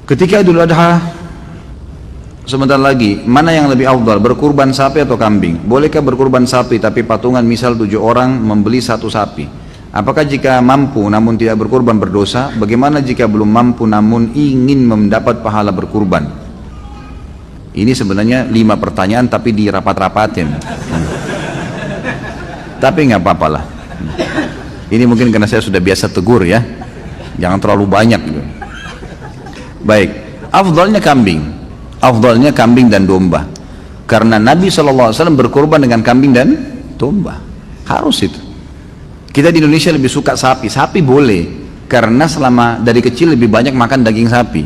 Ketika Idul Adha sebentar lagi, mana yang lebih afdal, berkurban sapi atau kambing? Bolehkah berkurban sapi tapi patungan misal 7 orang membeli satu sapi? Apakah jika mampu namun tidak berkurban berdosa? Bagaimana jika belum mampu namun ingin mendapat pahala berkurban? Ini sebenarnya 5 pertanyaan tapi dirapat-rapatin. Tapi nggak apa-apa lah. Ini mungkin karena saya sudah biasa tegur ya. Jangan terlalu banyak gitu. Baik, afdalnya kambing. Afdalnya kambing dan domba. Karena Nabi SAW berkorban dengan kambing dan domba. Harus itu. Kita di Indonesia lebih suka sapi. Sapi boleh. Karena selama dari kecil lebih banyak makan daging sapi.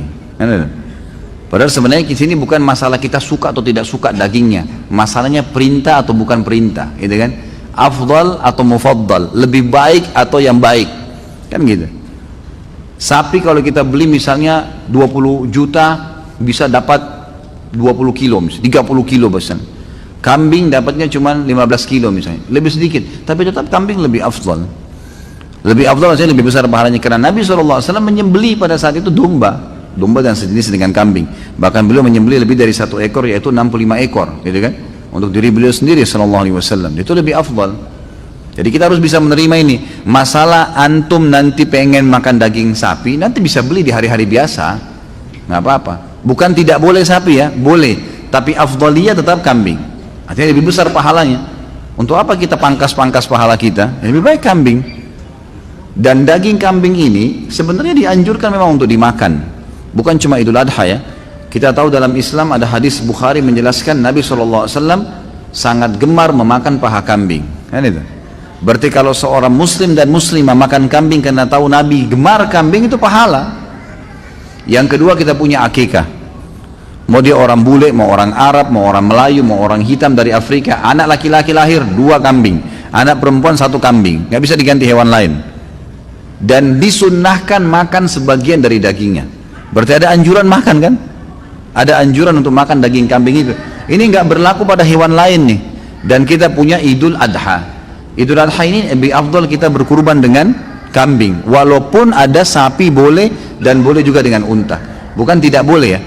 Padahal sebenarnya di sini bukan masalah kita suka atau tidak suka dagingnya. Masalahnya perintah atau bukan perintah. Gitu kan? Afdal atau mufaddal. Lebih baik atau yang baik. Kan gitu. Sapi kalau kita beli misalnya 20 juta bisa dapat 20 kilo misalnya, 30 kilo bahkan. Kambing dapatnya cuma 15 kilo misalnya, lebih sedikit, tapi tetap kambing lebih afdal. Lebih afdal maksudnya lebih besar pahalanya karena Nabi SAW menyembelih pada saat itu domba dan sejenis dengan kambing. Bahkan beliau menyembelih lebih dari 1 ekor yaitu 65 ekor, gitu kan? Untuk diri beliau sendiri SAW. Itu lebih afdal. Jadi kita harus bisa menerima ini. Masalah antum nanti pengen makan daging sapi, nanti bisa beli di hari-hari biasa, nggak apa-apa. Bukan tidak boleh sapi ya, boleh. Tapi afdaliyah tetap kambing. Artinya lebih besar pahalanya. Untuk apa kita pangkas-pangkas pahala kita? Lebih baik kambing. Dan daging kambing ini sebenarnya dianjurkan memang untuk dimakan. Bukan cuma Idul Adha ya. Kita tahu dalam Islam ada hadis Bukhari menjelaskan Nabi SAW sangat gemar memakan paha kambing. Kan itu? Berarti kalau seorang muslim dan muslimah makan kambing karena tahu Nabi gemar kambing itu pahala. Yang kedua kita punya akikah. Mau dia orang bule, mau orang Arab, mau orang Melayu, mau orang hitam dari Afrika, anak laki-laki lahir 2 kambing, anak perempuan 1 kambing, nggak bisa diganti hewan lain. Dan disunnahkan makan sebagian dari dagingnya. Berarti ada anjuran makan kan? Ada anjuran untuk makan daging kambing itu. Ini nggak berlaku pada hewan lain nih. Dan kita punya Idul Adha. Idul Adha ini lebih afdal kita berkurban dengan kambing, walaupun ada sapi boleh dan boleh juga dengan unta, bukan tidak boleh ya,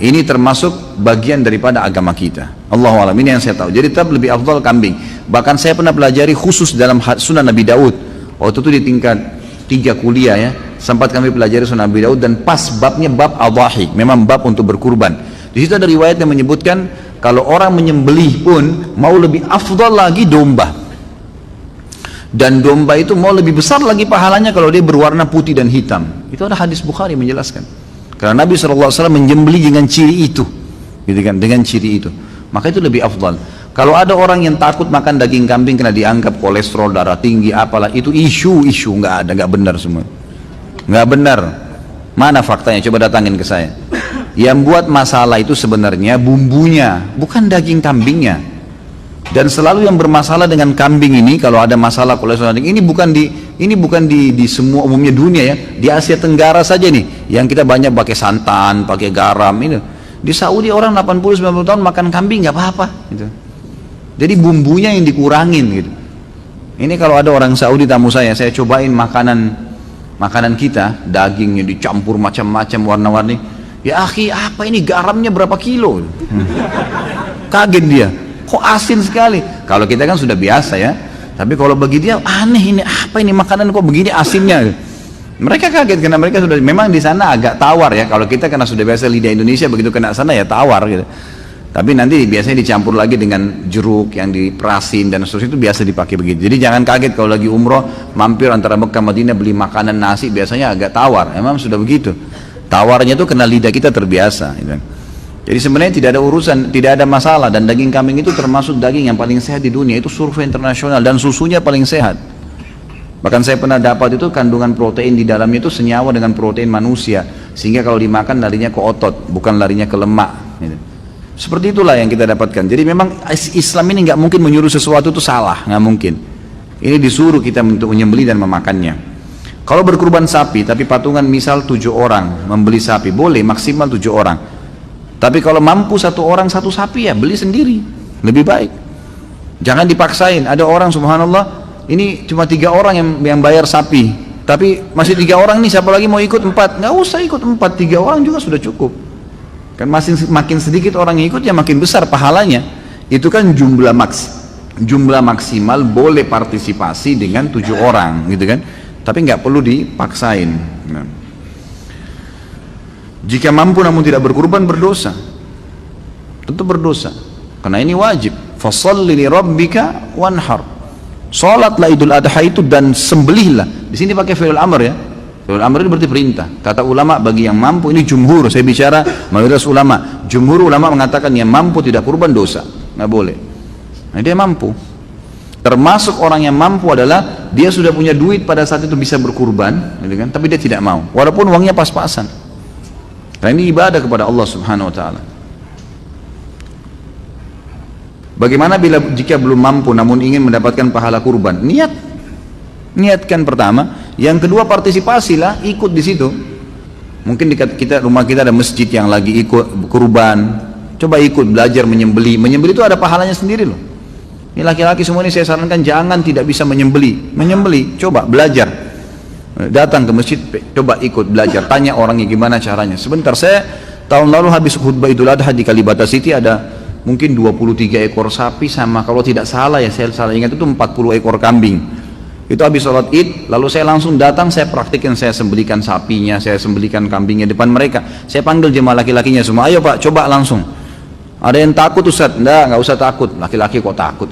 ini termasuk bagian daripada agama kita. Allahu a'lam, ini yang saya tahu. Jadi tetap lebih afdal kambing. Bahkan saya pernah pelajari khusus dalam Sunan Nabi Daud waktu itu di tingkat 3 kuliah ya, sempat kami pelajari Sunan Nabi Daud dan pas babnya bab adhahi, memang bab untuk berkurban. Di situ ada riwayat yang menyebutkan kalau orang menyembelih pun mau lebih afdal lagi domba. Dan domba itu mau lebih besar lagi pahalanya kalau dia berwarna putih dan hitam. Itu ada hadis Bukhari menjelaskan. Karena Nabi SAW menyembelih dengan ciri itu, gitu kan? Dengan ciri itu. Maka itu lebih afdal. Kalau ada orang yang takut makan daging kambing karena dianggap kolesterol, darah tinggi, apalah itu isu nggak ada, nggak benar semua. Nggak benar. Mana faktanya? Coba datangin ke saya. Yang buat masalah itu sebenarnya bumbunya, bukan daging kambingnya. Dan selalu yang bermasalah dengan kambing ini, kalau ada masalah kolesterol, ini bukan di semua umumnya dunia ya, di Asia Tenggara saja nih, yang kita banyak pakai santan, pakai garam ini. Di Saudi orang 80-90 tahun makan kambing nggak apa-apa. Gitu. Jadi bumbunya yang dikurangin gitu. Ini kalau ada orang Saudi tamu saya cobain makanan kita, dagingnya dicampur macam-macam warna-warni. Ya akhi, apa ini garamnya berapa kilo? Kaget dia. Kok asin sekali? Kalau kita kan sudah biasa ya, tapi kalau bagi dia aneh, ini apa ini makanan kok begini asinnya? Mereka kaget karena mereka sudah memang di sana agak tawar ya. Kalau kita karena sudah biasa lidah Indonesia, begitu kena sana ya tawar gitu. Tapi nanti biasanya dicampur lagi dengan jeruk yang diperasin dan seterusnya, itu biasa dipakai begitu. Jadi jangan kaget kalau lagi umroh mampir antara Mekah Madinah beli makanan nasi, biasanya agak tawar. Memang sudah begitu. Tawarnya itu karena lidah kita terbiasa gitu. Jadi sebenarnya tidak ada urusan, tidak ada masalah. Dan daging kambing itu termasuk daging yang paling sehat di dunia. Itu survei internasional dan susunya paling sehat. Bahkan saya pernah dapat itu kandungan protein di dalamnya itu senyawa dengan protein manusia. Sehingga kalau dimakan larinya ke otot, bukan larinya ke lemak. Seperti itulah yang kita dapatkan. Jadi memang Islam ini nggak mungkin menyuruh sesuatu itu salah, nggak mungkin. Ini disuruh kita untuk menyembelih dan memakannya. Kalau berkurban sapi, tapi patungan misal 7 orang membeli sapi, boleh maksimal 7 orang. Tapi kalau mampu 1 orang 1 sapi ya beli sendiri, lebih baik. Jangan dipaksain. Ada orang subhanallah ini cuma 3 orang yang bayar sapi, Tapi masih 3 orang nih, siapa lagi mau ikut 4? Nggak usah ikut 4, 3 orang juga sudah cukup. Kan makin sedikit orang yang ikut ya makin besar pahalanya. Itu kan jumlah maksimal boleh partisipasi dengan 7 orang gitu kan. Tapi nggak perlu dipaksain. Nah. Jika mampu namun tidak berkurban, berdosa. Tentu berdosa. Karena ini wajib. Fasholli li rabbika wanhar. Salatlah Idul Adha itu dan sembelihlah. Di sini pakai fi'il amr ya. Fi'il amr itu berarti perintah. Kata ulama bagi yang mampu, ini jumhur, saya bicara mayoritas ulama. Jumhur ulama mengatakan yang mampu tidak kurban dosa, nggak boleh. Nah, dia mampu. Termasuk orang yang mampu adalah dia sudah punya duit pada saat itu bisa berkurban, gitu kan? Tapi dia tidak mau, walaupun uangnya pas-pasan. Karena ini ibadah kepada Allah Subhanahu Wa Taala. Bagaimana jika belum mampu namun ingin mendapatkan pahala kurban? Niatkan pertama. Yang kedua, partisipasilah, ikut di situ. Mungkin di rumah kita ada masjid yang lagi ikut kurban. Coba ikut belajar menyembeli. Menyembeli itu ada pahalanya sendiri loh. Ini laki-laki semua ini saya sarankan jangan tidak bisa menyembeli. Menyembeli, coba belajar. Datang ke masjid, coba ikut belajar. Tanya orangnya gimana caranya. Sebentar, saya tahun lalu habis khutbah Idul Adha di Kalibata City, ada mungkin 23 ekor sapi sama, kalau tidak salah ya, saya salah ingat itu 40 ekor kambing. Itu habis sholat id, lalu saya langsung datang, saya praktikin, saya sembelikan sapinya, saya sembelikan kambingnya depan mereka. Saya panggil jemaah laki-lakinya semua, ayo pak, coba langsung. Ada yang takut Ustaz? Nggak usah takut. Laki-laki kok takut?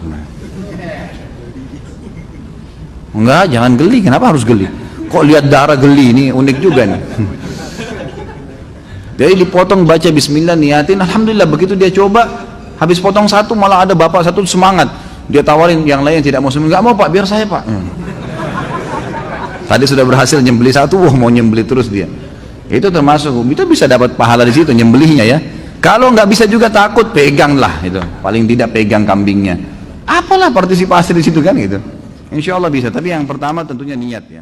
Enggak, jangan geli. Kenapa harus geli? Kok lihat darah geli? Ini unik juga nih. Jadi dipotong, baca bismillah, niatin, alhamdulillah. Begitu dia coba, habis potong satu malah ada bapak satu semangat. Dia tawarin yang lain yang tidak mau sembelih. Nggak mau pak, biar saya pak. Tadi sudah berhasil nyembeli satu, mau nyembeli terus dia. Itu termasuk, itu bisa dapat pahala di situ nyembelihnya ya. Kalau nggak bisa juga takut, peganglah itu. Paling tidak pegang kambingnya. Apalah partisipasi di situ kan gitu. Insya Allah bisa. Tapi yang pertama tentunya niat ya.